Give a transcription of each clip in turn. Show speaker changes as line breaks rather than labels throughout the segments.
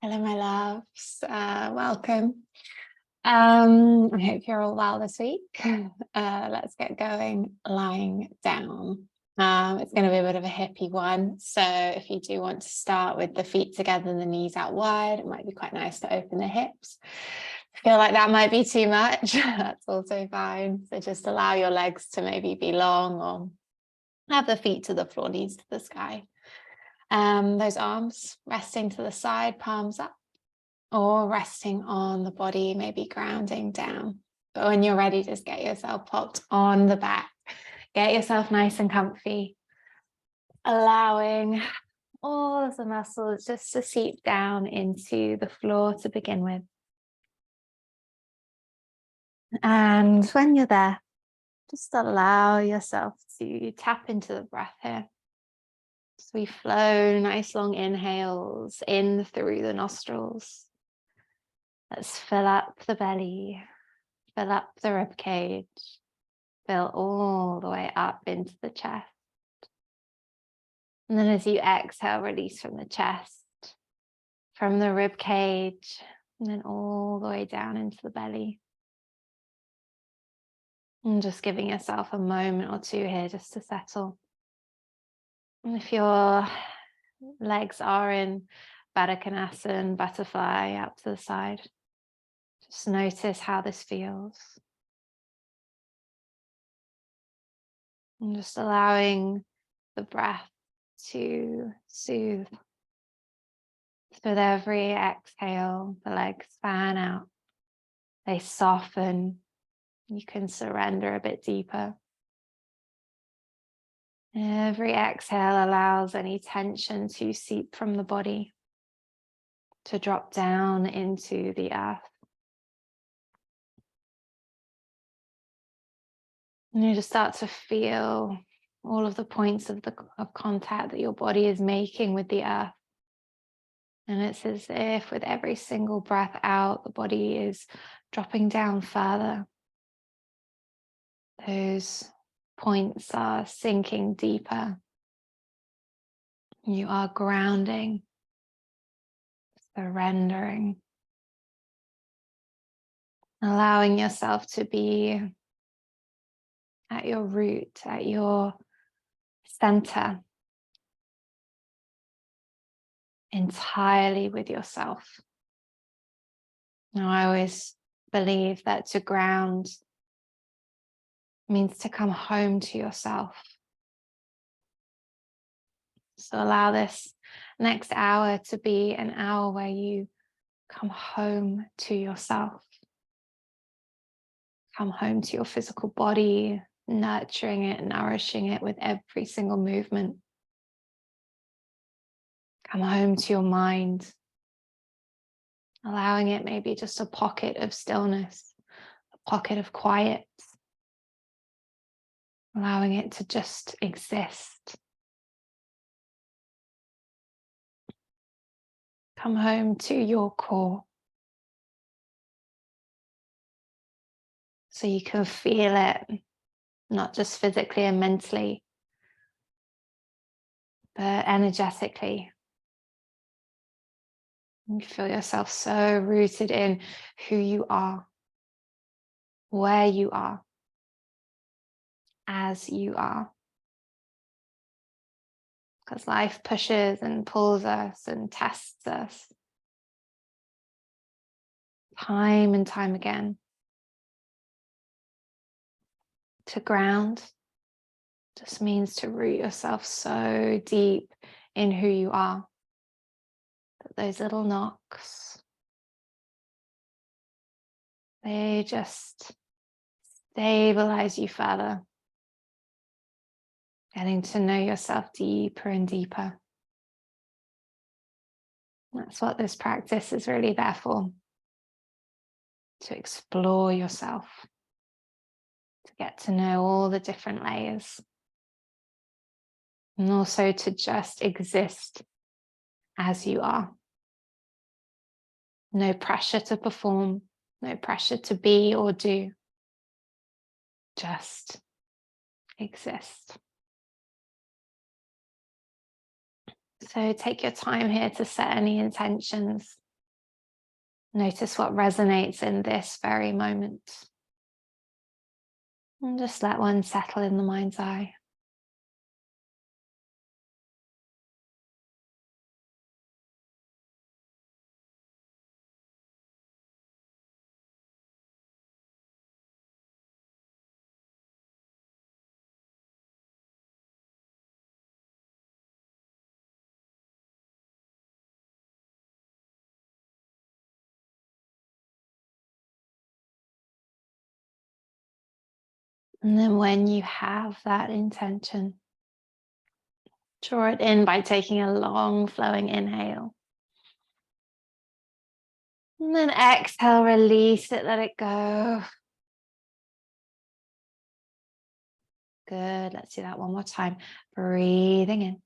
Hello, my loves. Welcome. I hope you're all well this week. Let's get going lying down. It's going to be a bit of a hippie one. So if you do want to start with the feet together and the knees out wide, it might be quite nice to open the hips. Feel like that might be too much. That's also fine. So just allow your legs to maybe be long or have the feet to the floor, knees to the sky. Those arms resting to the side, palms up, or resting on the body, maybe grounding down. But when you're ready, just get yourself popped on the back. Get yourself nice and comfy, allowing all of the muscles just to seep down into the floor to begin with. And when you're there, just allow yourself to tap into the breath here. So we flow nice long inhales in through the nostrils. Let's fill up the belly, fill up the rib cage, fill all the way up into the chest. And then as you exhale, release from the chest, from the rib cage, and then all the way down into the belly. And just giving yourself a moment or two here just to settle. And if your legs are in Baddha Konasana, butterfly out to the side, just notice how this feels. And just allowing the breath to soothe. So with every exhale, the legs fan out. They soften. You can surrender a bit deeper. Every exhale allows any tension to seep from the body, to drop down into the earth. And you just start to feel all of the points of contact that your body is making with the earth. And it's as if with every single breath out, the body is dropping down further. Those points are sinking deeper. You are grounding, surrendering, allowing yourself to be at your root, at your center, entirely with yourself. Now, I always believe that to ground means to come home to yourself. So allow this next hour to be an hour where you come home to yourself. Come home to your physical body, nurturing it, nourishing it with every single movement. Come home to your mind, allowing it maybe just a pocket of stillness, a pocket of quiet, allowing it to just exist. Come home to your core so you can feel it, not just physically and mentally, but energetically. You feel yourself so rooted in who you are, where you are, as you are. Because life pushes and pulls us and tests us time and time again. To ground just means to root yourself so deep in who you are that those little knocks, they just stabilize you further, getting to know yourself deeper and deeper. That's what this practice is really there for, to explore yourself, to get to know all the different layers, and also to just exist as you are. No pressure to perform, no pressure to be or do. Just exist. So take your time here to set any intentions. Notice what resonates in this very moment. And just let one settle in the mind's eye. And then when you have that intention, draw it in by taking a long flowing inhale. And then exhale, release it, let it go. Good, let's do that one more time. Breathing in.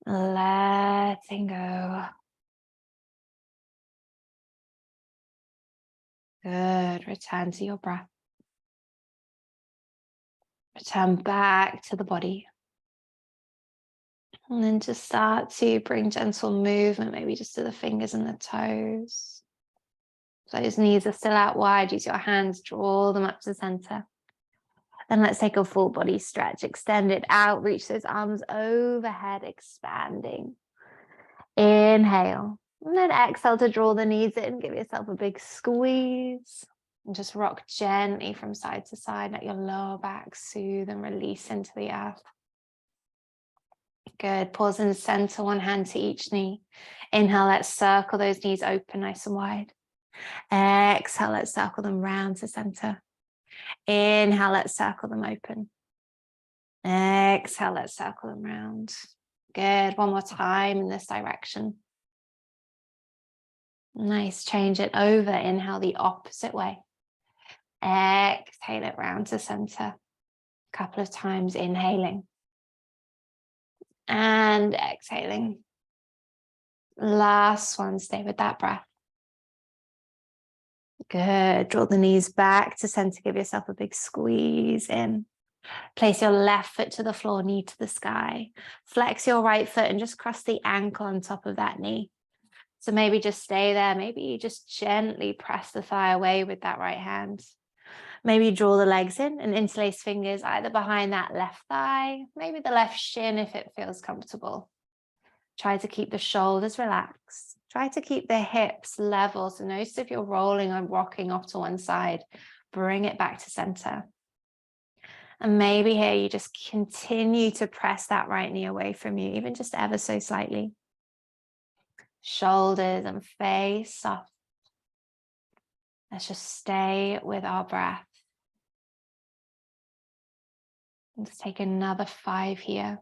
Letting go. Good, return to your breath. Return back to the body. And then just start to bring gentle movement, maybe just to the fingers and the toes. So those knees are still out wide. Use your hands, draw them up to the center. Then let's take a full body stretch. Extend it out, reach those arms overhead, expanding. Inhale. And then exhale to draw the knees in. Give yourself a big squeeze. And just rock gently from side to side. Let your lower back soothe and release into the earth. Good. Pause in the center, one hand to each knee. Inhale, let's circle those knees open nice and wide. Exhale, let's circle them round to center. Inhale, let's circle them open. Exhale, let's circle them round. Good. One more time in this direction. Nice. Change it over. Inhale the opposite way. Exhale it round to center. A couple of times inhaling. And exhaling. Last one. Stay with that breath. Good. Draw the knees back to center. Give yourself a big squeeze in. Place your left foot to the floor, knee to the sky. Flex your right foot and just cross the ankle on top of that knee. So maybe just stay there. Maybe you just gently press the thigh away with that right hand. Maybe draw the legs in and interlace fingers either behind that left thigh, maybe the left shin if it feels comfortable. Try to keep the shoulders relaxed. Try to keep the hips level. So notice if you're rolling or rocking off to one side, bring it back to center. And maybe here you just continue to press that right knee away from you, even just ever so slightly. Shoulders and face soft. Let's just stay with our breath. Let's take another 5 here.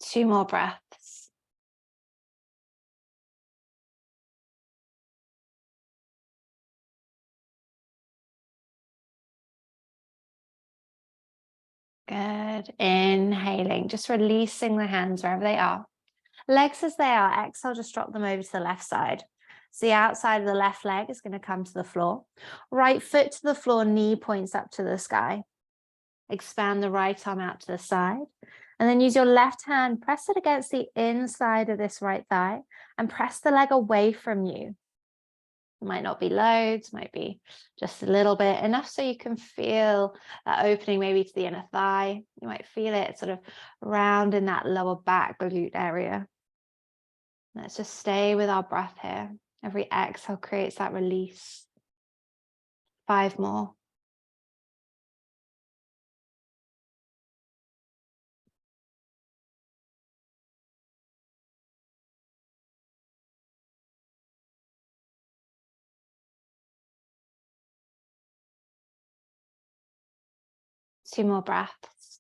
Two more breaths. Good. Inhaling, just releasing the hands wherever they are. Legs as they are, exhale, just drop them over to the left side. So the outside of the left leg is going to come to the floor. Right foot to the floor, knee points up to the sky. Expand the right arm out to the side. And then use your left hand, press it against the inside of this right thigh and press the leg away from you. It might not be loads, might be just a little bit, enough so you can feel that opening maybe to the inner thigh. You might feel it sort of round in that lower back glute area. Let's just stay with our breath here. Every exhale creates that release. 5 more. Two more breaths.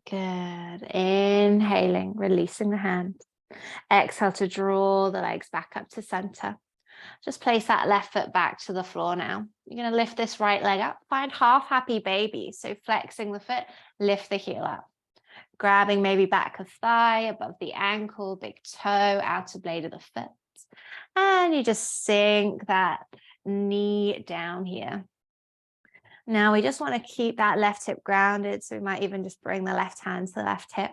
Good. Inhaling, releasing the hand. Exhale to draw the legs back up to center. Just place that left foot back to the floor now. You're going to lift this right leg up. Find half happy baby. So flexing the foot, lift the heel up. Grabbing maybe back of thigh, above the ankle, big toe, outer blade of the foot. And you just sink that knee down here. Now we just want to keep that left hip grounded. So we might even just bring the left hand to the left hip.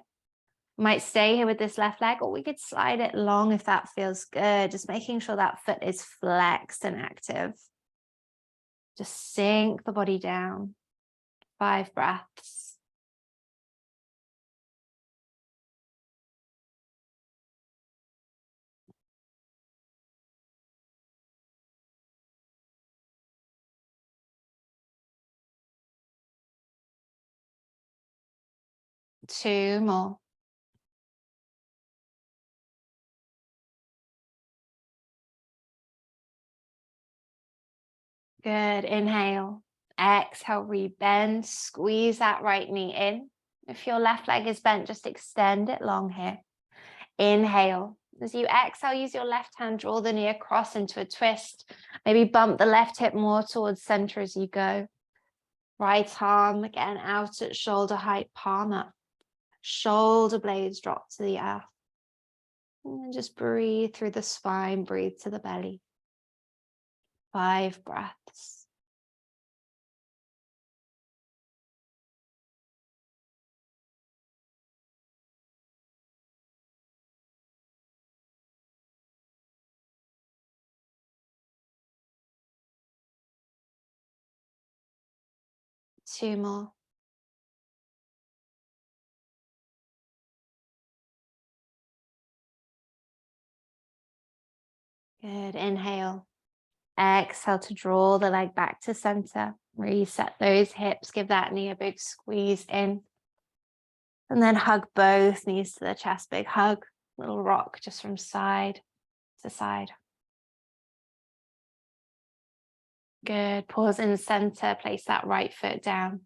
Might stay here with this left leg, or we could slide it long if that feels good. Just making sure that foot is flexed and active. Just sink the body down. 5 breaths. Two more. Good. Inhale. Exhale, rebend. Squeeze that right knee in. If your left leg is bent, just extend it long here. Inhale. As you exhale, use your left hand, draw the knee across into a twist. Maybe bump the left hip more towards center as you go. Right arm, again, out at shoulder height, palm up. Shoulder blades drop to the earth. And then just breathe through the spine, breathe to the belly. 5 breaths. Two more. Good. Inhale. Exhale to draw the leg back to center. Reset those hips. Give that knee a big squeeze in. And then hug both knees to the chest. Big hug. Little rock just from side to side. Good. Pause in center. Place that right foot down.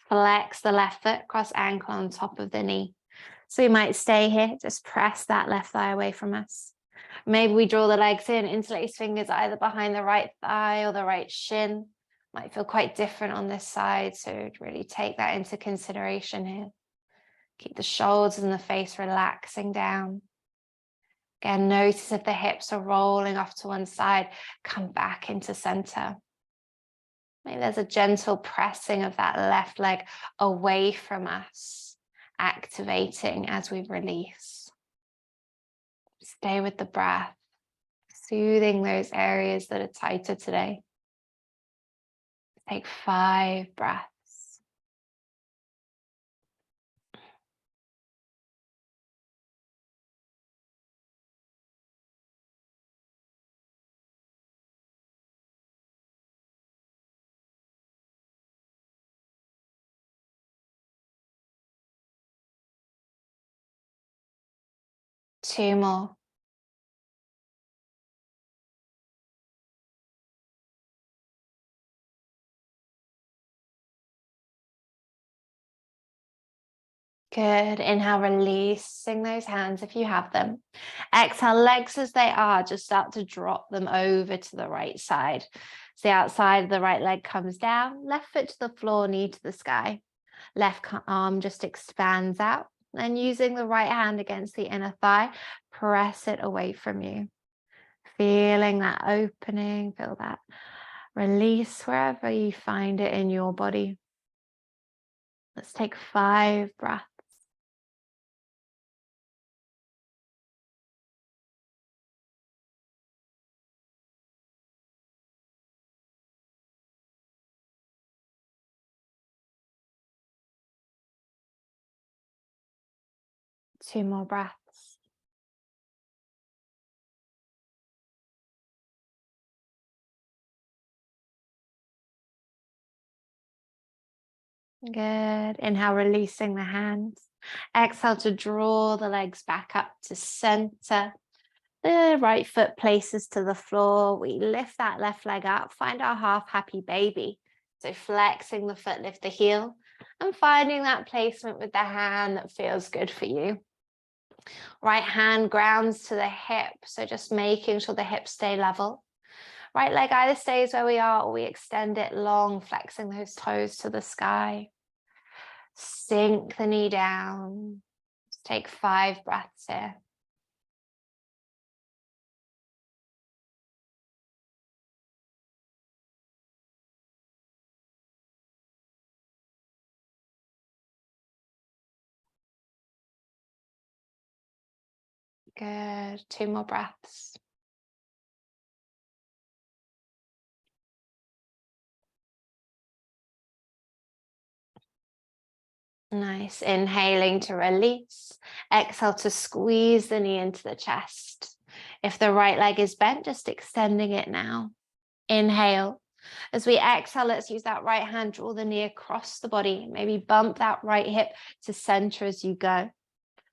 Flex the left foot, cross ankle on top of the knee. So you might stay here. Just press that left thigh away from us. Maybe we draw the legs in, interlace fingers either behind the right thigh or the right shin. Might feel quite different on this side, so really take that into consideration here. Keep the shoulders and the face relaxing down. Again, notice if the hips are rolling off to one side, come back into center. Maybe there's a gentle pressing of that left leg away from us, activating as we release. Stay with the breath, soothing those areas that are tighter today. Take 5 breaths. Two more. Good. Inhale, releasing those hands if you have them. Exhale, legs as they are, just start to drop them over to the right side. So the outside of the right leg comes down, left foot to the floor, knee to the sky. Left arm just expands out. And using the right hand against the inner thigh, press it away from you. Feeling that opening, feel that release wherever you find it in your body. Let's take 5 breaths. Two more breaths. Good. Inhale, releasing the hands. Exhale to draw the legs back up to center. The right foot places to the floor. We lift that left leg up. Find our half happy baby. So flexing the foot, lift the heel, and finding that placement with the hand that feels good for you. Right hand grounds to the hip, so just making sure the hips stay level. Right leg either stays where we are or we extend it long, flexing those toes to the sky. Sink the knee down. Just take 5 breaths here. Good. 2 more breaths. Nice. Inhaling to release. Exhale to squeeze the knee into the chest. If the right leg is bent, just extending it now. Inhale. As we exhale, let's use that right hand, draw the knee across the body. Maybe bump that right hip to center as you go.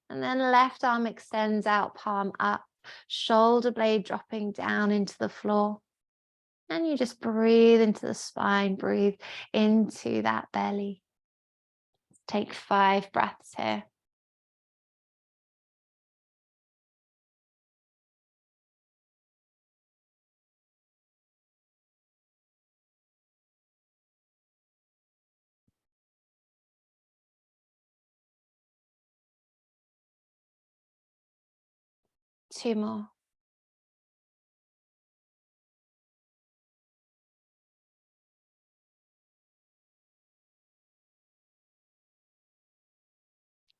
And then left arm extends out, palm up, shoulder blade dropping down into the floor. And you just breathe into the spine, breathe into that belly. Take 5 breaths here. Two more.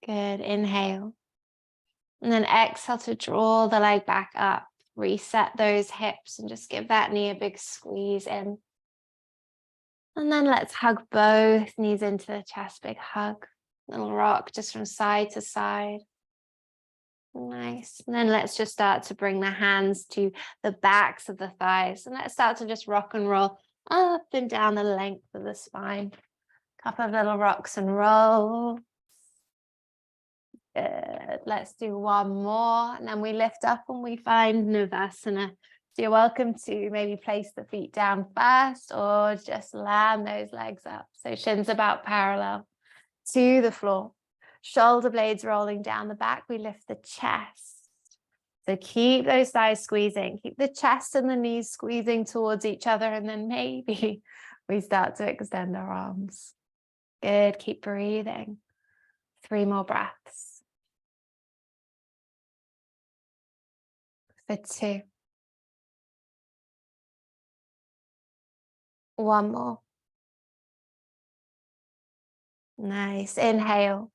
Good. Inhale. And then exhale to draw the leg back up. Reset those hips and just give that knee a big squeeze in. And then let's hug both knees into the chest. Big hug. Little rock just from side to side. Nice. And then let's just start to bring the hands to the backs of the thighs. And let's start to just rock and roll up and down the length of the spine. Couple of little rocks and roll. Good. Let's do one more. And then we lift up and we find Navasana. So you're welcome to maybe place the feet down first or just land those legs up. So shins about parallel to the floor. Shoulder blades rolling down the back. We lift the chest. So keep those thighs squeezing. Keep the chest and the knees squeezing towards each other. And then maybe we start to extend our arms. Good. Keep breathing. 3 more breaths. For 2. 1 more. Nice. Inhale.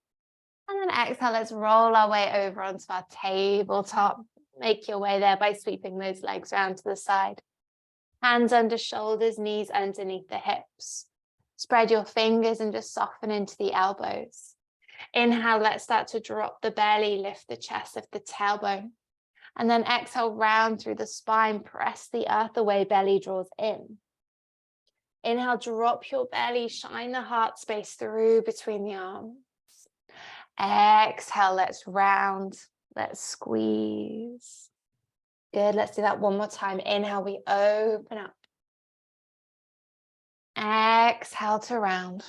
And then exhale, let's roll our way over onto our tabletop. Make your way there by sweeping those legs around to the side. Hands under shoulders, knees underneath the hips. Spread your fingers and just soften into the elbows. Inhale, let's start to drop the belly, lift the chest, lift the tailbone. And then exhale, round through the spine, press the earth away, belly draws in. Inhale, drop your belly, shine the heart space through between the arms. Exhale, let's round, let's squeeze. Good, let's do that one more time. Inhale, we open up. Exhale to round.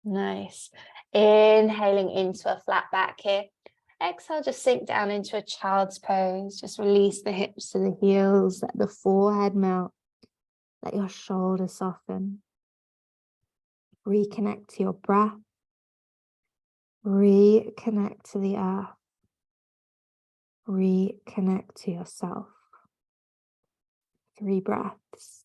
Nice. Inhaling into a flat back here. Exhale, just sink down into a child's pose. Just release the hips to the heels, let the forehead melt. Let your shoulders soften. Reconnect to your breath. Reconnect to the earth. Reconnect to yourself. 3 breaths.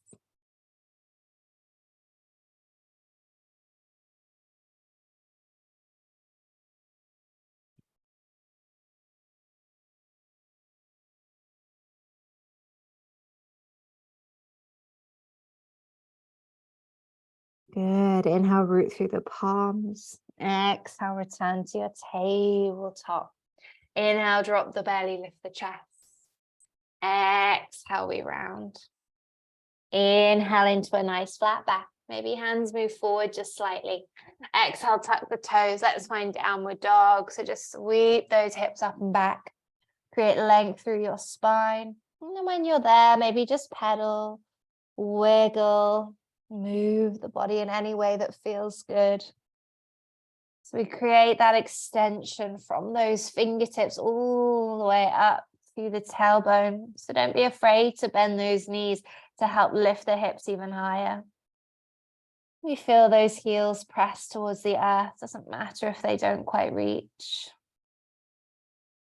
Good. Inhale, root through the palms. Exhale, return to your tabletop. Inhale, drop the belly, lift the chest. Exhale, we round. Inhale into a nice flat back. Maybe hands move forward just slightly. Exhale, tuck the toes. Let's find downward dog. So just sweep those hips up and back. Create length through your spine. And then when you're there, maybe just pedal, wiggle, move the body in any way that feels good.
So we create that extension from those fingertips all the way up to the tailbone. So don't be afraid to bend those knees to help lift the hips even higher. We feel those heels press towards the earth. Doesn't matter if they don't quite reach.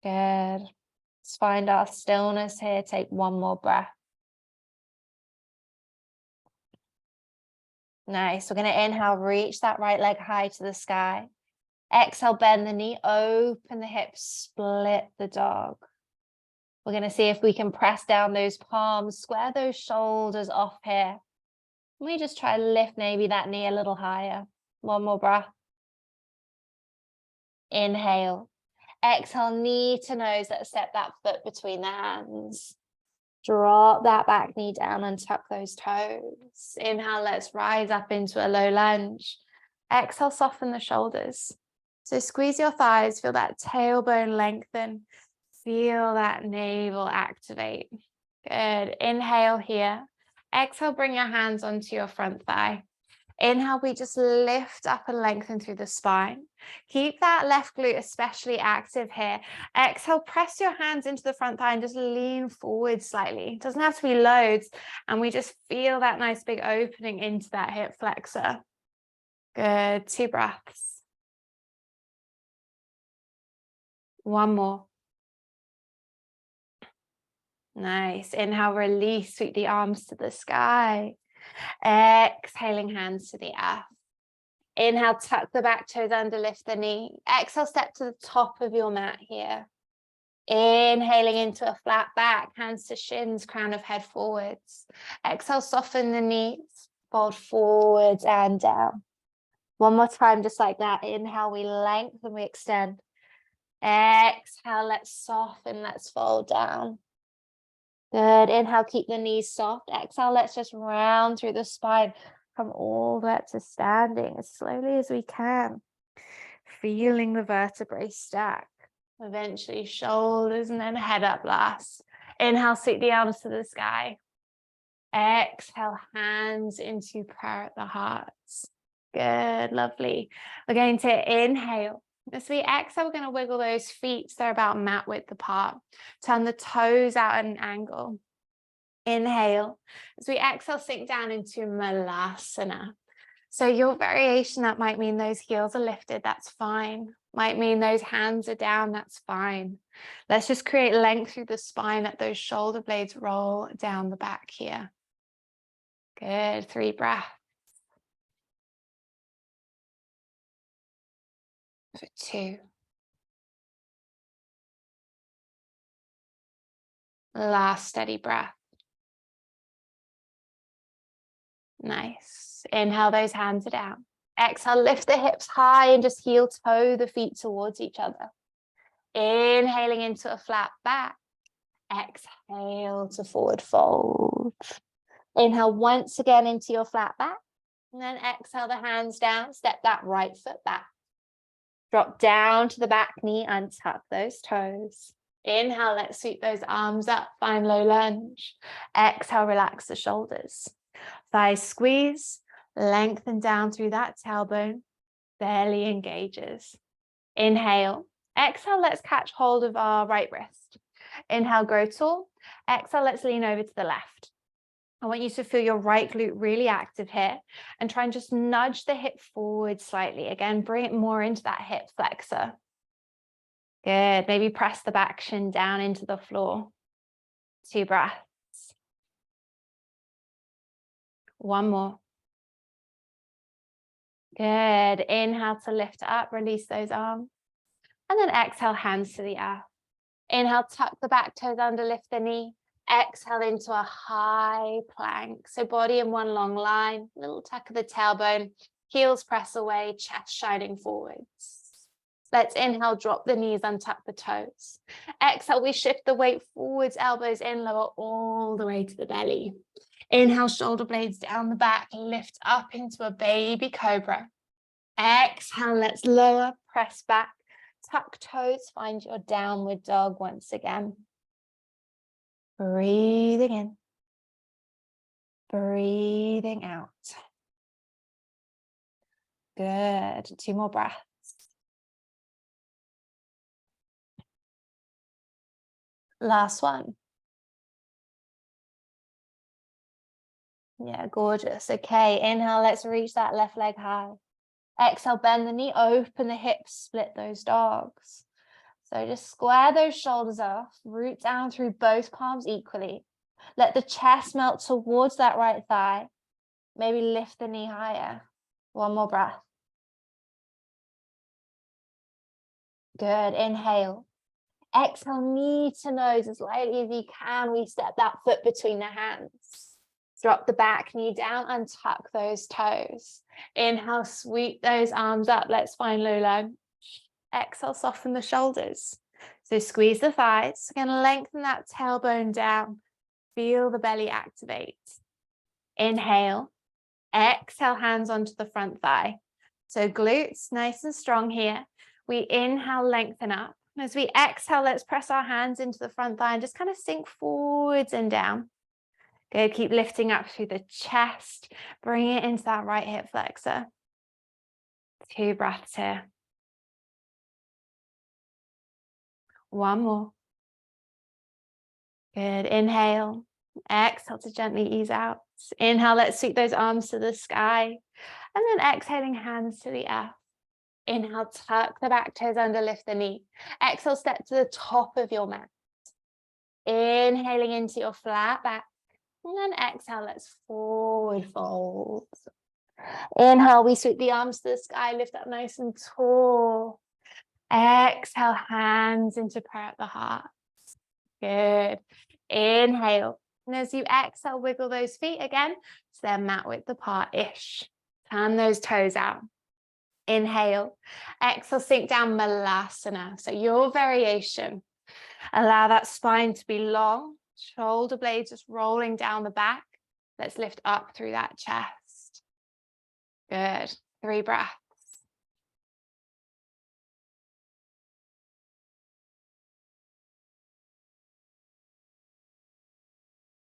Good. Let's find our stillness here. Take one more breath. Nice. We're going to inhale, reach that right leg high to the sky. Exhale, bend the knee, open the hips, split the dog. We're going to see if we can press down those palms, square those shoulders off here. We just try to lift maybe that knee a little higher. One more breath. Inhale. Exhale, knee to nose. Let's step that foot between the hands. Drop that back knee down and tuck those toes. Inhale, let's rise up into a low lunge. Exhale, soften the shoulders. So squeeze your thighs, feel that tailbone lengthen. Feel that navel activate. Good. Inhale here. Exhale, bring your hands onto your front thigh. Inhale, we just lift up and lengthen through the spine. Keep that left glute especially active here. Exhale, press your hands into the front thigh and just lean forward slightly. It doesn't have to be loads. And we just feel that nice big opening into that hip flexor. Good. 2 breaths. One more. Nice. Inhale, release, sweep the arms to the sky. Exhaling, hands to the earth. Inhale, tuck the back toes under, lift the knee. Exhale, step to the top of your mat here. Inhaling into a flat back, hands to shins, crown of head forwards. Exhale, soften the knees, fold forwards and down. One more time, just like that. Inhale, we lengthen, we extend. Exhale, let's soften, let's fold down. Good. Inhale, keep the knees soft. Exhale, let's just round through the spine. Come all the way up to standing as slowly as we can. Feeling the vertebrae stack. Eventually shoulders and then head up last. Inhale, sweep the arms to the sky. Exhale, hands into prayer at the hearts. Good, lovely. We're going to inhale. As we exhale, we're going to wiggle those feet so they're about mat width apart. Turn the toes out at an angle. Inhale. As we exhale, sink down into Malasana. So your variation, that might mean those heels are lifted, that's fine. Might mean those hands are down, that's fine. Let's just create length through the spine, let those shoulder blades roll down the back here. Good, 3 breaths. For 2. Last steady breath. Nice. Inhale, those hands are down. Exhale, lift the hips high and just heel toe the feet towards each other. Inhaling into a flat back. Exhale to forward fold. Inhale once again into your flat back. And then exhale the hands down. Step that right foot back. Drop down to the back knee and tuck those toes. Inhale, let's sweep those arms up. Find low lunge. Exhale, relax the shoulders. Thighs squeeze. Lengthen down through that tailbone. Belly engages. Inhale. Exhale, let's catch hold of our right wrist. Inhale, grow tall. Exhale, let's lean over to the left. I want you to feel your right glute really active here and try and just nudge the hip forward slightly. Again, bring it more into that hip flexor. Good. Maybe press the back shin down into the floor. 2 breaths. One more. Good. Inhale to lift up, release those arms. And then exhale, hands to the earth. Inhale, tuck the back toes under, lift the knee. Exhale into a high plank. So body in one long line, little tuck of the tailbone, heels press away, chest shining forwards. Let's inhale, drop the knees, untuck the toes. Exhale, we shift the weight forwards, elbows in, lower all the way to the belly. Inhale, shoulder blades down the back, lift up into a baby cobra. Exhale, let's lower, press back, tuck toes, find your downward dog once again. Breathing in, breathing out. Good, 2 more breaths. Last one. Yeah, gorgeous. Okay, inhale, let's reach that left leg high. Exhale, bend the knee, open the hips, split those dogs. So just square those shoulders off, root down through both palms equally. Let the chest melt towards that right thigh. Maybe lift the knee higher. One more breath. Good, inhale. Exhale, knee to nose as lightly as you can. We step that foot between the hands. Drop the back knee down and tuck those toes. Inhale, sweep those arms up. Let's find low lunge. Exhale, soften the shoulders. So squeeze the thighs. Again, lengthen that tailbone down. Feel the belly activate. Inhale. Exhale, hands onto the front thigh. So glutes nice and strong here. We inhale, lengthen up. As we exhale, let's press our hands into the front thigh and just kind of sink forwards and down. Good, keep lifting up through the chest. Bring it into that right hip flexor. 2 breaths here. One more. Good, inhale. Exhale to gently ease out. Inhale, let's sweep those arms to the sky. And then exhaling, hands to the earth. Inhale, tuck the back toes under, lift the knee. Exhale, step to the top of your mat. Inhaling into your flat back. And then exhale, let's forward fold. Inhale, we sweep the arms to the sky, lift up nice and tall. Exhale, hands into prayer at the heart. Good. Inhale. And as you exhale, wiggle those feet again. So they're mat width apart-ish. Turn those toes out. Inhale. Exhale, sink down, Malasana. So your variation. Allow that spine to be long. Shoulder blades just rolling down the back. Let's lift up through that chest. Good. 3 breaths.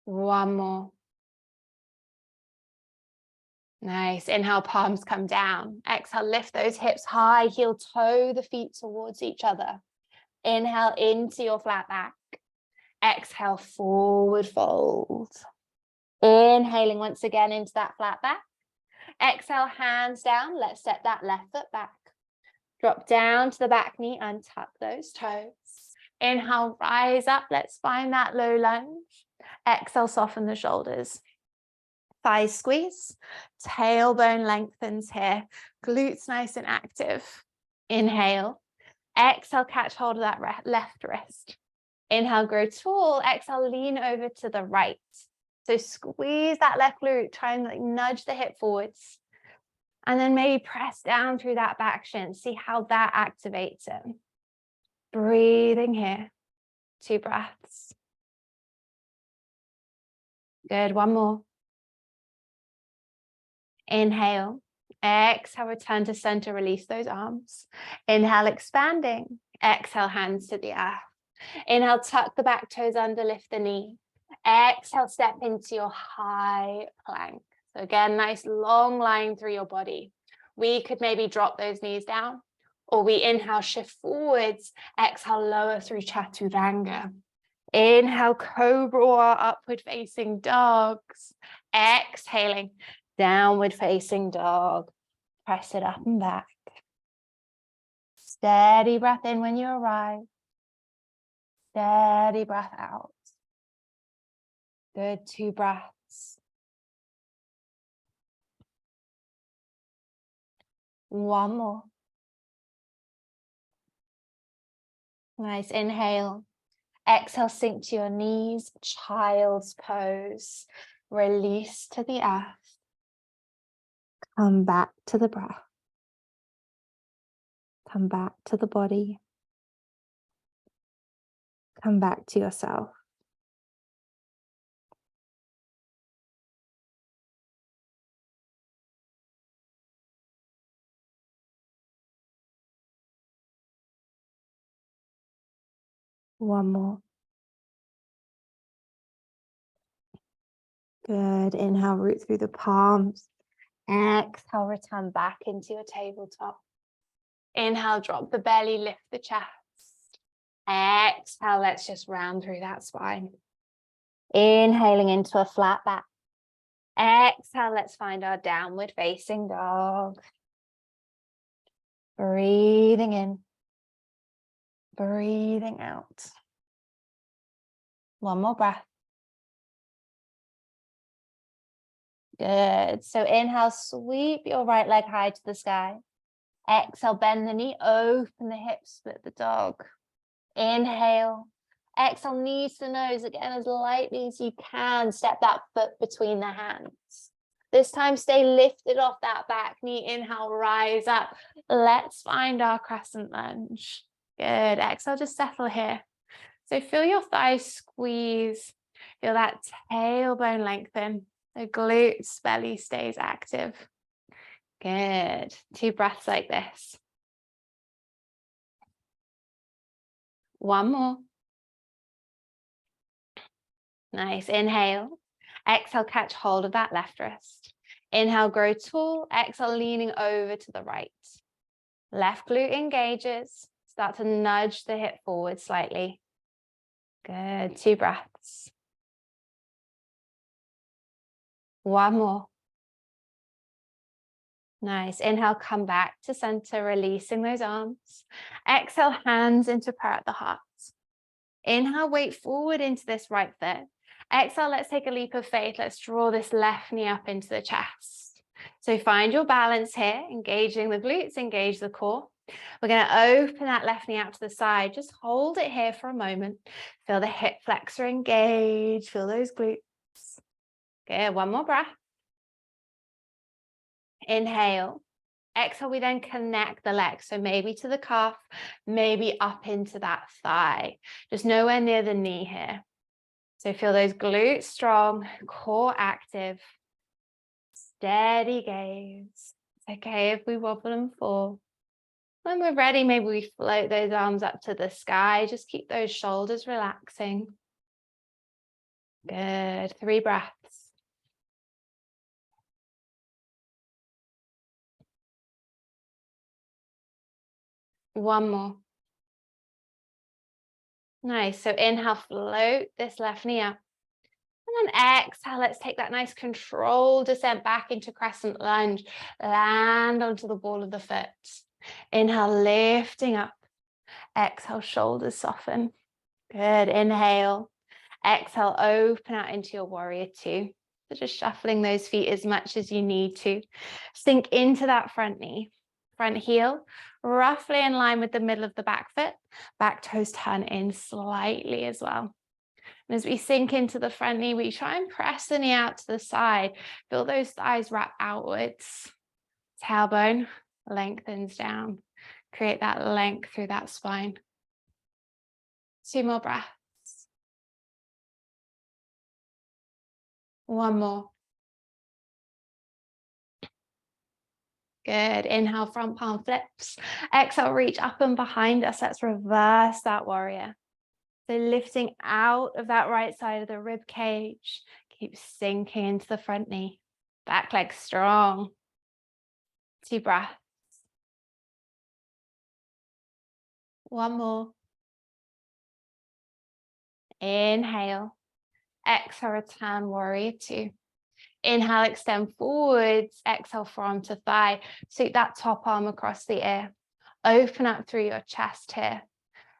One more. Nice. Inhale, palms come down. Exhale, lift those hips high, heel toe the feet towards each other. Inhale into your flat back. Exhale, forward fold. Inhaling once again into that flat back. Exhale, hands down. Let's step that left foot back. Drop down to the back knee, untuck those toes. Inhale, rise up. Let's find that low lunge. Exhale, soften the shoulders. Thighs squeeze. Tailbone lengthens here. Glutes nice and active. Inhale. Exhale, catch hold of that left wrist. Inhale, grow tall. Exhale, lean over to the right. So squeeze that left glute, try and nudge the hip forwards. And then maybe press down through that back shin. See how that activates it. Breathing here. 2 breaths. Good, one more. Inhale. Exhale, return to center, release those arms. Inhale, expanding. Exhale, hands to the earth. Inhale, tuck the back toes under, lift the knee. Exhale, step into your high plank. So again, nice long line through your body. We could maybe drop those knees down, or we inhale, shift forwards. Exhale, lower through Chaturanga. Inhale, cobra or upward facing dogs. Exhaling, downward facing dog. Press it up and back. Steady breath in when you arrive. Steady breath out. Good, 2 breaths. One more. Nice, inhale. Exhale, sink to your knees, child's pose. Release to the earth. Come back to the breath. Come back to the body. Come back to yourself. One more. Good. Inhale, root through the palms. Exhale, return back into your tabletop. Inhale, drop the belly, lift the chest. Exhale, let's just round through that spine. Inhaling into a flat back. Exhale, let's find our downward facing dog. Breathing in, breathing out. One more breath. Good. So inhale, sweep your right leg high to the sky. Exhale, bend the knee, open the hips, split the dog. Inhale. Exhale, knees to nose again as lightly as you can. Step that foot between the hands. This time, stay lifted off that back knee. Inhale, rise up. Let's find our crescent lunge. Good. Exhale, just settle here. So feel your thighs squeeze. Feel that tailbone lengthen. The glutes, belly stays active. Good. 2 breaths like this. One more. Nice. Inhale. Exhale, catch hold of that left wrist. Inhale, grow tall. Exhale, leaning over to the right. Left glute engages. Start to nudge the hip forward slightly. Good. 2 breaths. One more. Nice. Inhale, come back to center, releasing those arms. Exhale, hands into prayer at the heart. Inhale, weight forward into this right foot. Exhale, let's take a leap of faith. Let's draw this left knee up into the chest. So find your balance here, engaging the glutes, engage the core. We're going to open that left knee out to the side. Just hold it here for a moment. Feel the hip flexor engage. Feel those glutes. Good. One more breath. Inhale. Exhale, we then connect the legs. So maybe to the calf, maybe up into that thigh. Just nowhere near the knee here. So feel those glutes strong, core active, steady gaze. It's okay if we wobble and fall. When we're ready, maybe we float those arms up to the sky. Just keep those shoulders relaxing. Good. 3 breaths. One more. Nice. So inhale, float this left knee up. And then exhale, let's take that nice controlled descent back into crescent lunge. Land onto the ball of the foot. Inhale, lifting up. Exhale, shoulders soften. Good. Inhale. Exhale, open out into your warrior 2. So just shuffling those feet as much as you need to. Sink into that front knee. Front heel, roughly in line with the middle of the back foot. Back toes turn in slightly as well. And as we sink into the front knee, we try and press the knee out to the side. Feel those thighs wrap outwards. Tailbone lengthens down. Create that length through that spine. 2 more breaths. One more. Good. Inhale, front palm flips. Exhale, reach up and behind us. Let's reverse that warrior. So lifting out of that right side of the rib cage. Keep sinking into the front knee. Back leg strong. 2 breaths. One more. Inhale. Exhale, return warrior 2. Inhale, extend forwards. Exhale, forearm to thigh. Sweep that top arm across the ear. Open up through your chest here.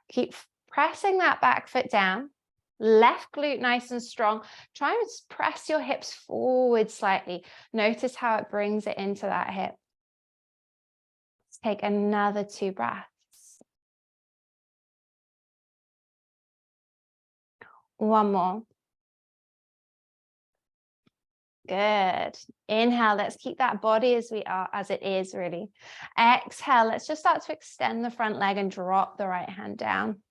Keep pressing that back foot down. Left glute nice and strong. Try and press your hips forward slightly. Notice how it brings it into that hip. Let's take another 2 breaths. One more. Good. Inhale, let's keep that body as it is really. Exhale, let's just start to extend the front leg and drop the right hand down.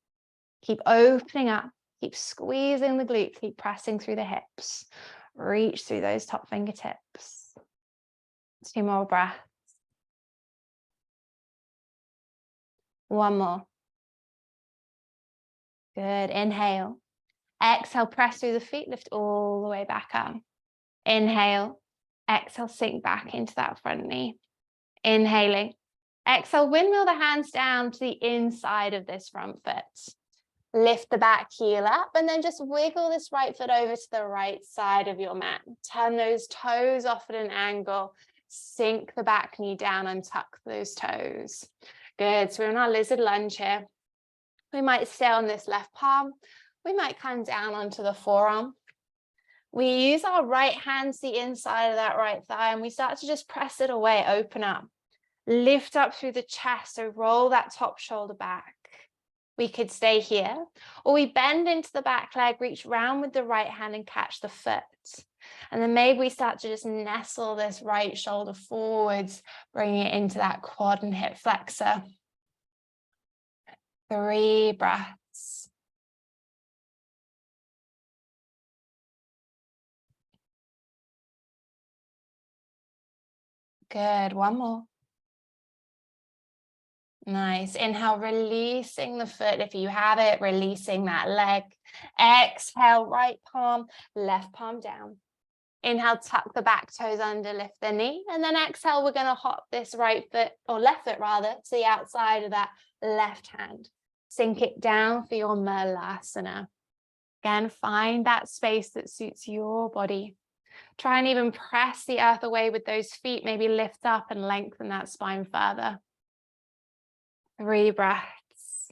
Keep opening up, keep squeezing the glutes, keep pressing through the hips. Reach through those top fingertips. 2 more breaths. One more. Good. Inhale. Exhale, press through the feet, lift all the way back up. Inhale, exhale, sink back into that front knee. Inhaling, exhale, windmill the hands down to the inside of this front foot. Lift the back heel up and then just wiggle this right foot over to the right side of your mat. Turn those toes off at an angle. Sink the back knee down and tuck those toes. Good. So we're in our lizard lunge here. We might stay on this left palm. We might come down onto the forearm. We use our right hand to the inside of that right thigh and we start to just press it away, open up. Lift up through the chest, so roll that top shoulder back. We could stay here, or we bend into the back leg, reach round with the right hand and catch the foot. And then maybe we start to just nestle this right shoulder forwards, bring it into that quad and hip flexor. 3 breaths. Good, 1 more. Nice. Inhale, releasing the foot if you have it, releasing that leg. Exhale, right palm, left palm down. Inhale, tuck the back toes under, lift the knee. And then exhale, we're going to hop this right foot, or left foot rather, to the outside of that left hand. Sink it down for your Malasana. Again, find that space that suits your body. Try and even press the earth away with those feet. Maybe lift up and lengthen that spine further. 3 breaths.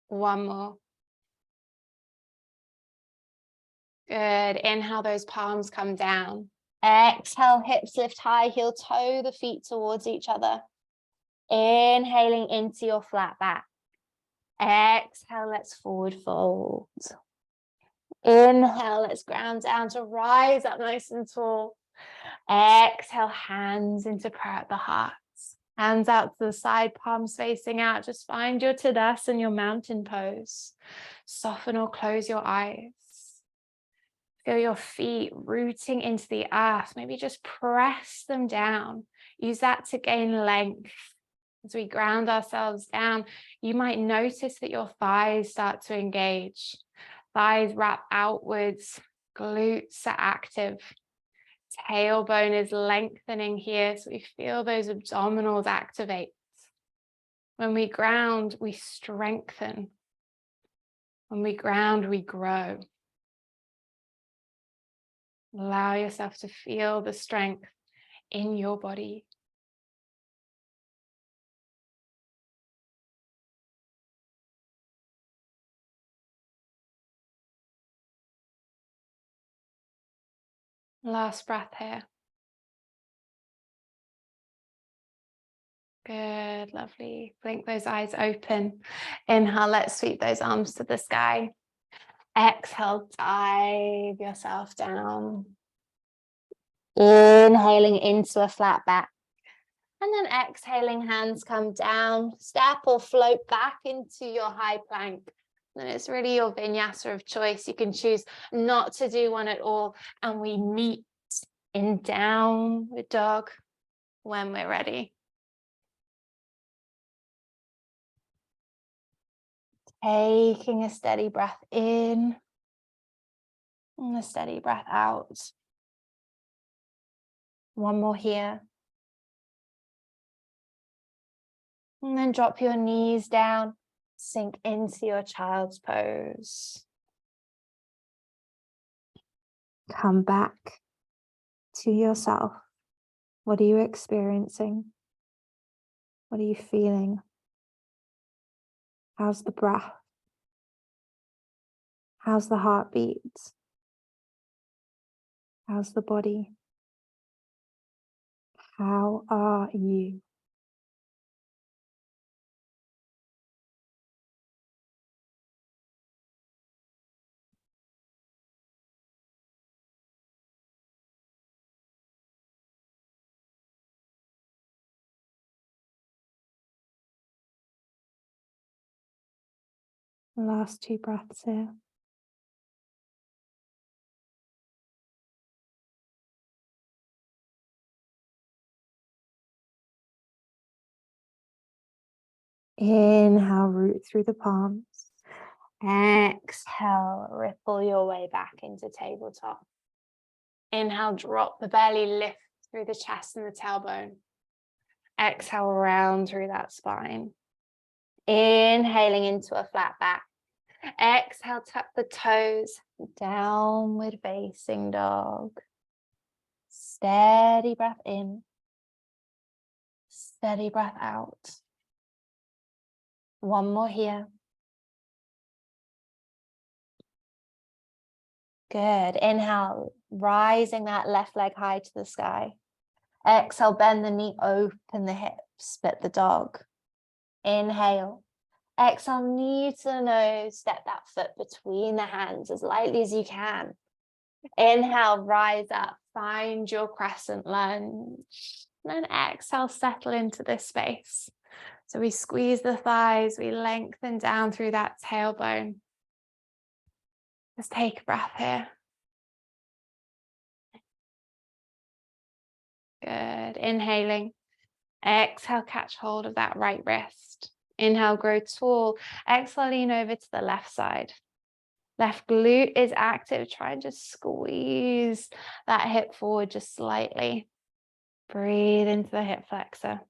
One more. Good. Inhale, those palms come down. Exhale, hips lift high, heel toe the feet towards each other. Inhaling into your flat back. Exhale, let's forward fold. Inhale, let's ground down to rise up nice and tall. Exhale, hands into prayer at the heart. Hands out to the side, palms facing out. Just find your Tadasana, your mountain pose. Soften or close your eyes. Feel your feet rooting into the earth. Maybe just press them down. Use that to gain length. As we ground ourselves down, you might notice that your thighs start to engage. Thighs wrap outwards, glutes are active. Tailbone is lengthening here, so we feel those abdominals activate. When we ground, we strengthen. When we ground, we grow. Allow yourself to feel the strength in your body. Last breath here. Good, lovely. Blink those eyes open. Inhale, let's sweep those arms to the sky. Exhale, dive yourself down. Inhaling into a flat back. And then exhaling, hands come down. Step or float back into your high plank. And it's really your vinyasa of choice. You can choose not to do one at all. And we meet in downward dog when we're ready. Taking a steady breath in and a steady breath out. 1 more here. And then drop your knees down, sink into your child's pose. Come back to yourself. What are you experiencing? What are you feeling? How's the breath? How's the heartbeat? How's the body? How are you? Last 2 breaths here. Inhale, root through the palms. Exhale, ripple your way back into tabletop. Inhale, drop the belly, lift through the chest and the tailbone. Exhale, round through that spine. Inhaling into a flat back. Exhale, tuck the toes, downward facing dog. Steady breath in. Steady breath out. One more here. Good. Inhale, rising that left leg high to the sky. Exhale, bend the knee, open the hips, split the dog. Inhale. Exhale, knee to the nose, step that foot between the hands as lightly as you can. Inhale, rise up, find your crescent lunge. And then exhale, settle into this space. So we squeeze the thighs, we lengthen down through that tailbone. Just take a breath here. Good. Inhaling. Exhale, catch hold of that right wrist. Inhale, grow tall. Exhale, lean over to the left side. Left glute is active. Try and just squeeze that hip forward just slightly. Breathe into the hip flexor.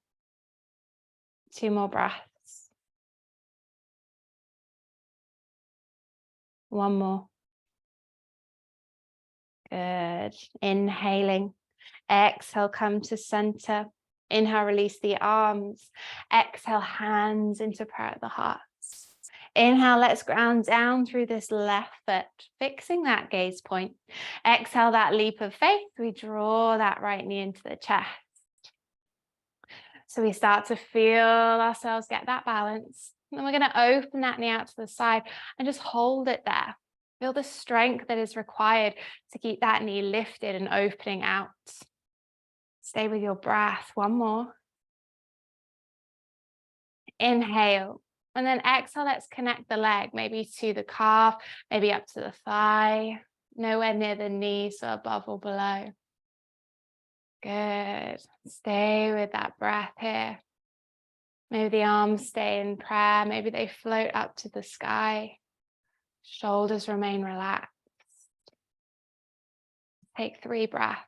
2 more breaths. 1 more. Good. Inhaling. Exhale, come to center. Inhale, release the arms. Exhale, hands into prayer at the heart. Inhale, let's ground down through this left foot, fixing that gaze point. Exhale, that leap of faith. We draw that right knee into the chest. So we start to feel ourselves get that balance. And we're going to open that knee out to the side and just hold it there. Feel the strength that is required to keep that knee lifted and opening out. Stay with your breath. 1 more. Inhale. And then exhale, let's connect the leg, maybe to the calf, maybe up to the thigh, nowhere near the knee, so above or below. Good. Stay with that breath here. Maybe the arms stay in prayer, maybe they float up to the sky. Shoulders remain relaxed. Take 3 breaths.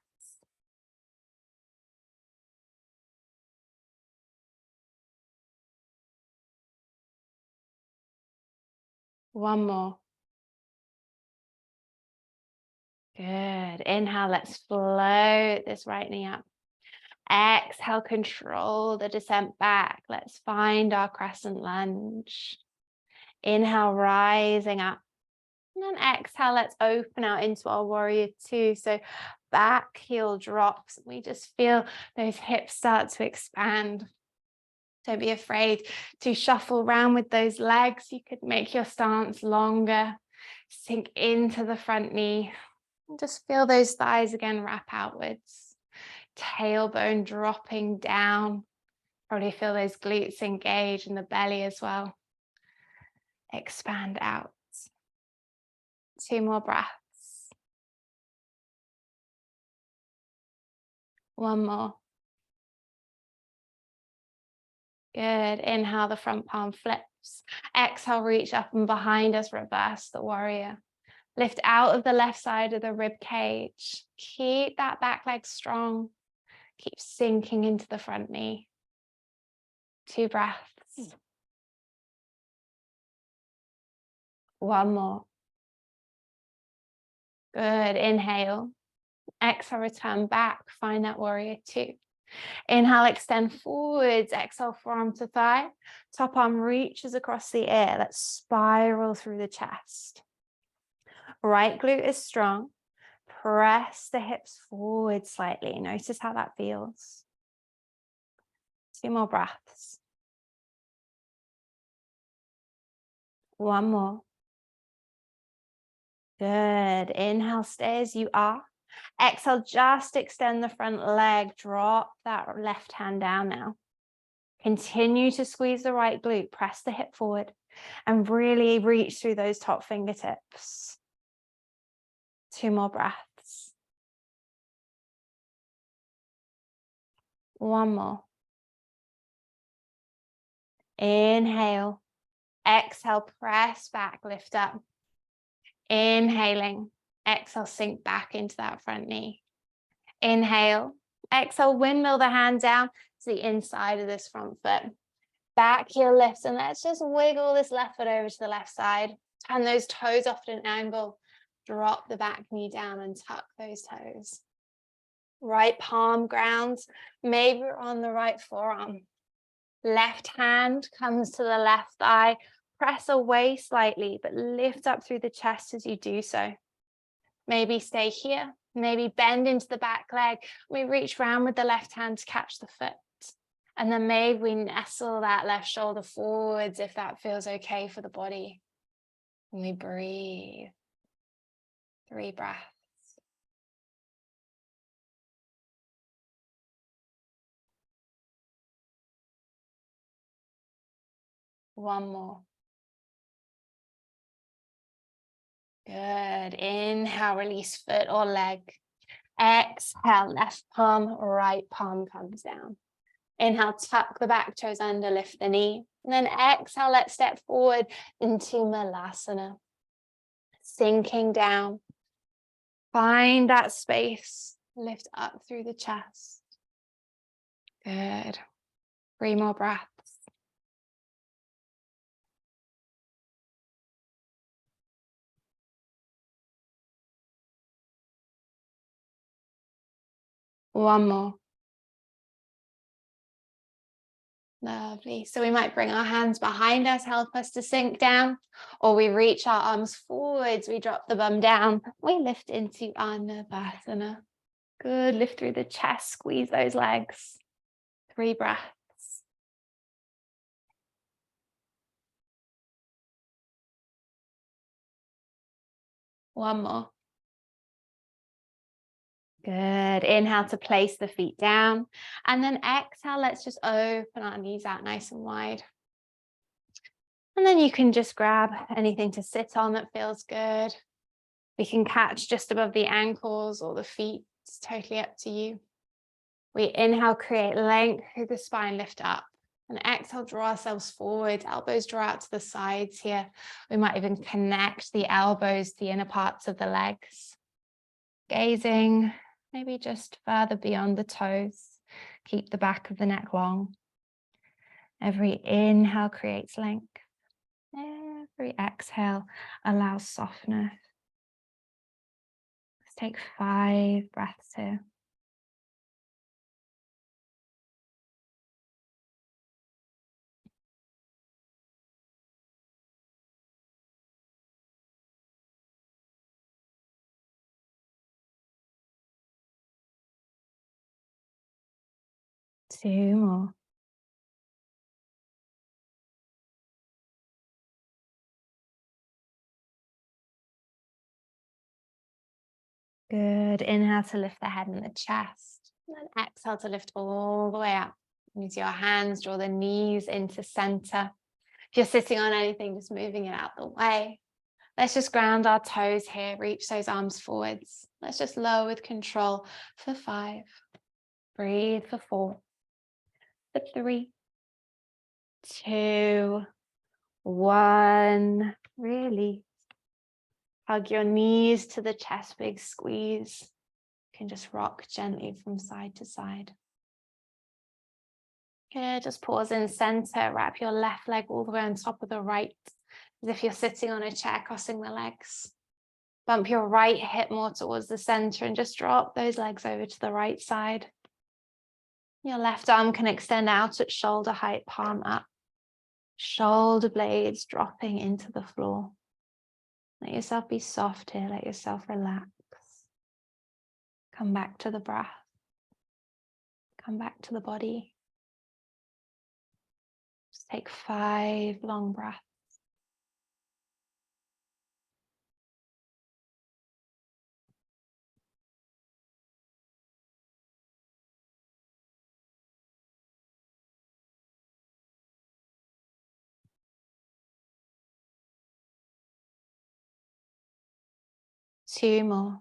One more. Good. Inhale, let's float this right knee up. Exhale, control the descent back. Let's find our crescent lunge. Inhale, rising up. And then exhale, let's open out into our warrior 2. So back heel drops. We just feel those hips start to expand. Don't be afraid to shuffle around with those legs. You could make your stance longer. Sink into the front knee. And just feel those thighs again wrap outwards. Tailbone dropping down. Probably feel those glutes engage in the belly as well. Expand out. 2 more breaths. 1 more. Good. Inhale, the front palm flips. Exhale, reach up and behind us, reverse the warrior. Lift out of the left side of the rib cage. Keep that back leg strong. Keep sinking into the front knee. 2 breaths. 1 more. Good. Inhale. Exhale, return back. Find that warrior 2. Inhale, extend forwards. Exhale, forearm to thigh. Top arm reaches across the air. Let's spiral through the chest. Right glute is strong. Press the hips forward slightly. Notice how that feels. 2 more breaths. 1 more. Good. Inhale, stay as you are. Exhale, just extend the front leg. Drop that left hand down now. Continue to squeeze the right glute. Press the hip forward and really reach through those top fingertips. 2 more breaths. 1 more. Inhale. Exhale, press back, lift up. Inhaling. Exhale, sink back into that front knee. Inhale. Exhale, windmill the hand down to the inside of this front foot. Back heel lifts, and let's just wiggle this left foot over to the left side. Turn those toes off at an angle. Drop the back knee down and tuck those toes. Right palm grounds. Maybe we're on the right forearm. Left hand comes to the left thigh. Press away slightly, but lift up through the chest as you do so. Maybe stay here. Maybe bend into the back leg. We reach round with the left hand to catch the foot. And then maybe we nestle that left shoulder forwards if that feels okay for the body. And we breathe. 3 breaths. One more. Good. Inhale, release foot or leg. Exhale, left palm, right palm comes down. Inhale, tuck the back toes under, lift the knee. And then exhale, let's step forward into Malasana. Sinking down. Find that space. Lift up through the chest. Good. 3 more breaths. One more. Lovely. So we might bring our hands behind us, help us to sink down, or we reach our arms forwards, we drop the bum down, we lift into Anavasana. Good. Lift through the chest, squeeze those legs. 3 breaths. One more. Good. Inhale to place the feet down. And then exhale, let's just open our knees out nice and wide. And then you can just grab anything to sit on that feels good. We can catch just above the ankles or the feet. It's totally up to you. We inhale, create length through the spine, lift up. And exhale, draw ourselves forward. Elbows draw out to the sides here. We might even connect the elbows to the inner parts of the legs. Gazing maybe just further beyond the toes. Keep the back of the neck long. Every inhale creates length. Every exhale allows softness. Let's take 5 breaths here. Two more. Good. Inhale to lift the head and the chest. And then exhale to lift all the way up. Use your hands, draw the knees into center. If you're sitting on anything, just moving it out the way. Let's just ground our toes here. Reach those arms forwards. Let's just lower with control for 5. Breathe for 4. For 3. 2. 1. Really. Hug your knees to the chest, big squeeze. You can just rock gently from side to side. Good, just pause in center, wrap your left leg all the way on top of the right, as if you're sitting on a chair, crossing the legs. Bump your right hip more towards the center and just drop those legs over to the right side. Your left arm can extend out at shoulder height, palm up. Shoulder blades dropping into the floor. Let yourself be soft here, let yourself relax. Come back to the breath. Come back to the body. Just take 5 long breaths. Two more.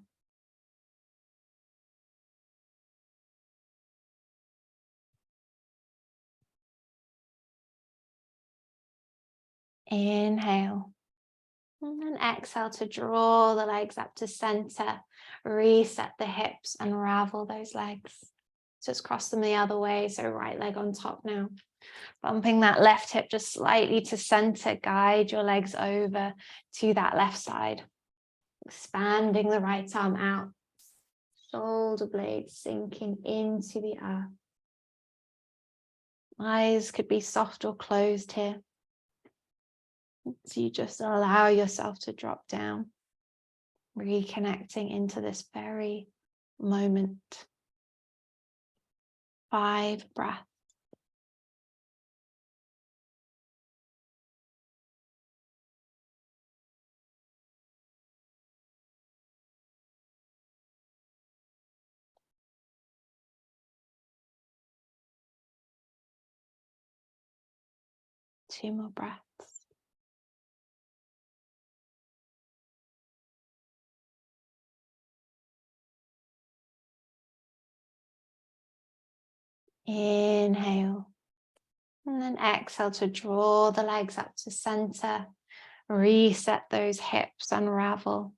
Inhale. And then exhale to draw the legs up to center, reset the hips, unravel those legs. Just cross them the other way, so right leg on top now. Bumping that left hip just slightly to center, guide your legs over to that left side. Expanding the right arm out, shoulder blades sinking into the earth. Eyes could be soft or closed here. So you just allow yourself to drop down, reconnecting into this very moment. 5 breaths. Two more breaths. Inhale. And then exhale to draw the legs up to center. Reset those hips, unravel.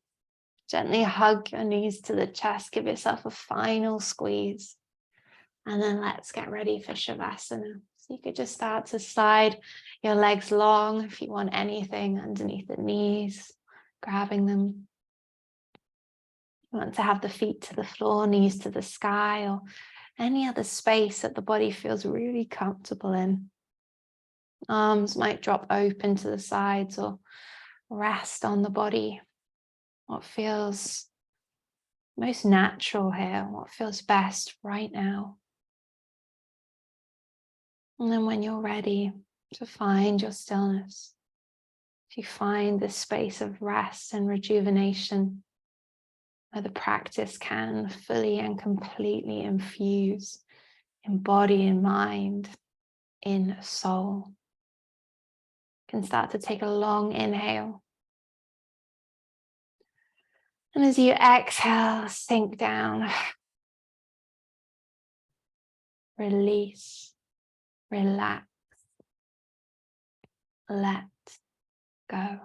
Gently hug your knees to the chest. Give yourself a final squeeze. And then let's get ready for Shavasana. So you could just start to slide your legs long if you want anything underneath the knees, grabbing them. You want to have the feet to the floor, knees to the sky, or any other space that the body feels really comfortable in. Arms might drop open to the sides or rest on the body. What feels most natural here, what feels best right now. And then when you're ready to find your stillness, if you find this space of rest and rejuvenation, where the practice can fully and completely infuse in body and mind, in soul, you can start to take a long inhale. And as you exhale, sink down, release, relax, let go.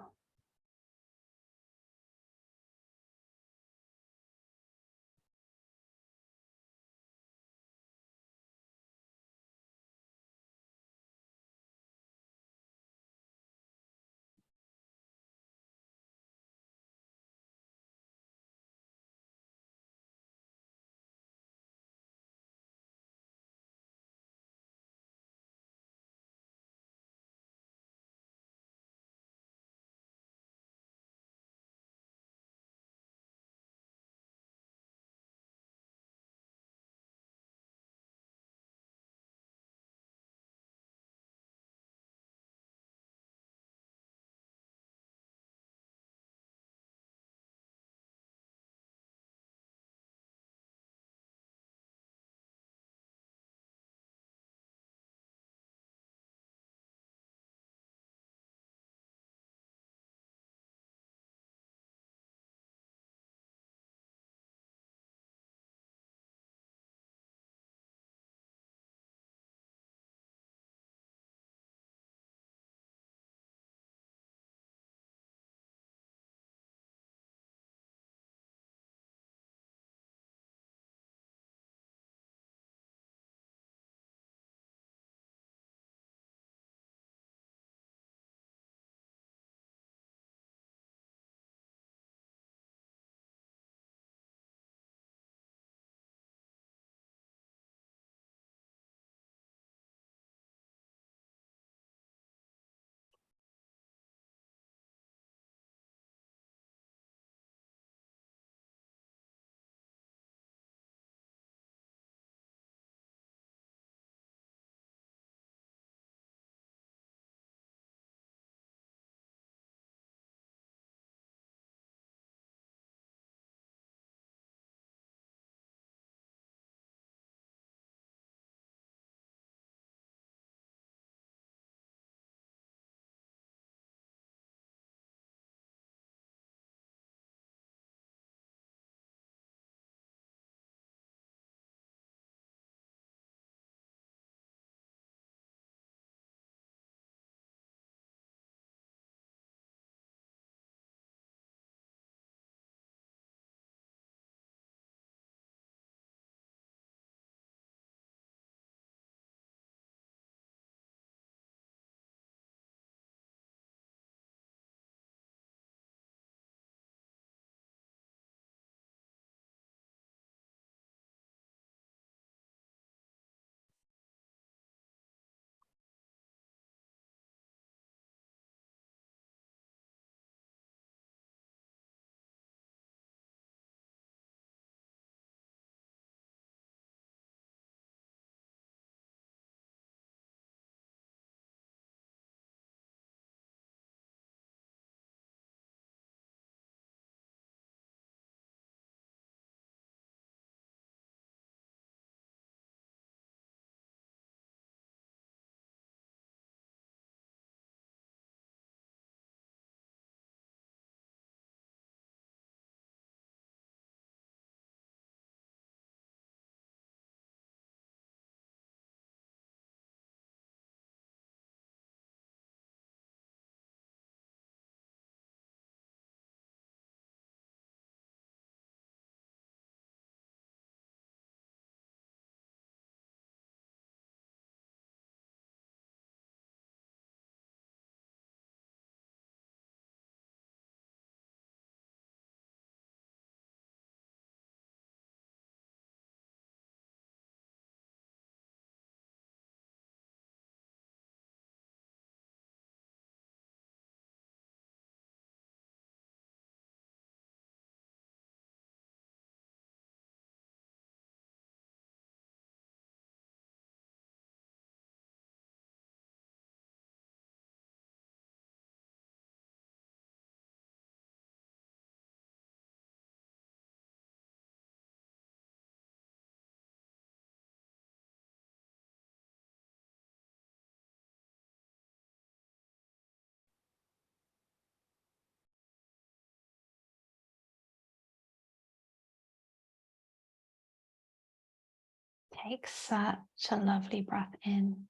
Take such a lovely breath in.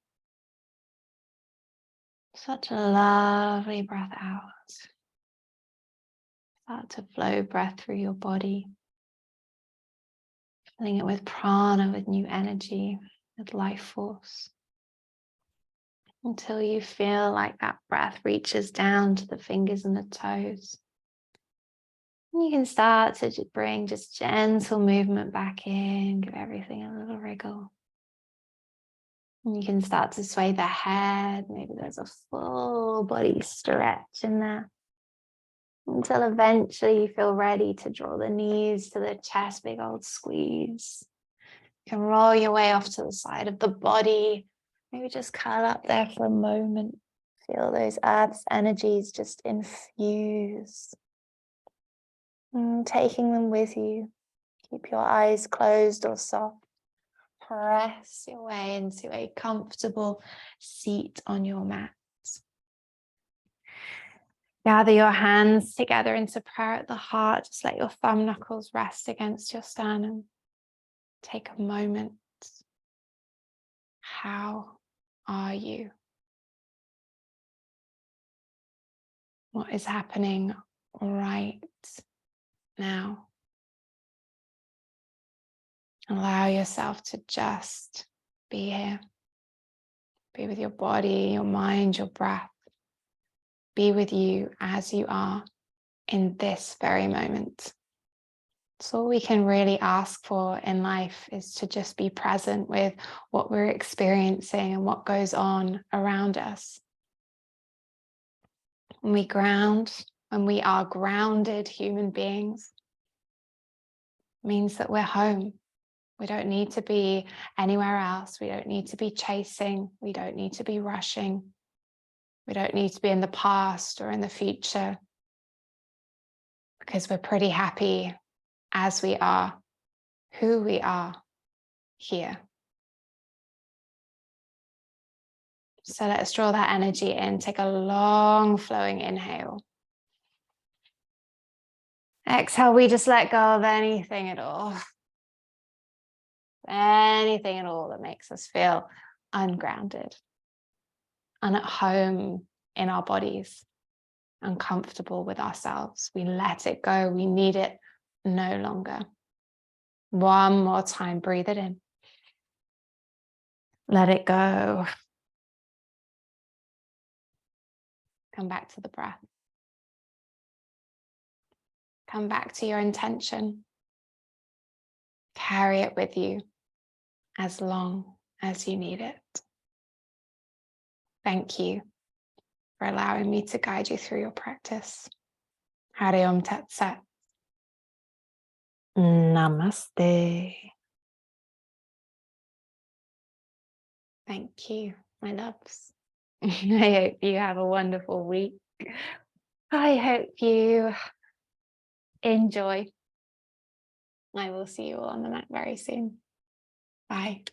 Such a lovely breath out. Start to flow breath through your body. Filling it with prana, with new energy, with life force. Until you feel like that breath reaches down to the fingers and the toes. And you can start to bring just gentle movement back in, give everything a little wriggle. And you can start to sway the head. Maybe there's a full body stretch in there. Until eventually you feel ready to draw the knees to the chest, big old squeeze. You can roll your way off to the side of the body. Maybe just curl up there for a moment. Feel those earth's energies just infuse. And taking them with you. Keep your eyes closed or soft. Press your way into a comfortable seat on your mat. Gather your hands together into prayer at the heart. Just let your thumb knuckles rest against your sternum. Take a moment. How are you? What is happening right now? Allow yourself to just be here. Be with your body, your mind, your breath. Be with you as you are in this very moment. So all we can really ask for in life is to just be present with what we're experiencing and what goes on around us. When we ground, when we are grounded human beings, it means that we're home. We don't need to be anywhere else. We don't need to be chasing. We don't need to be rushing. We don't need to be in the past or in the future, because we're pretty happy as we are, who we are here. So let's draw that energy in. Take a long flowing inhale. Exhale, we just let go of anything at all. Anything at all that makes us feel ungrounded, and at home in our bodies, uncomfortable with ourselves. We let it go. We need it no longer. One more time, breathe it in. Let it go. Come back to the breath. Come back to your intention. Carry it with you as long as you need it. Thank you for allowing me to guide you through your practice. Hari Om Tat Sat. Namaste. Thank you, my loves. I hope you have a wonderful week. I hope you enjoy. I will see you all on the mat very soon. Bye.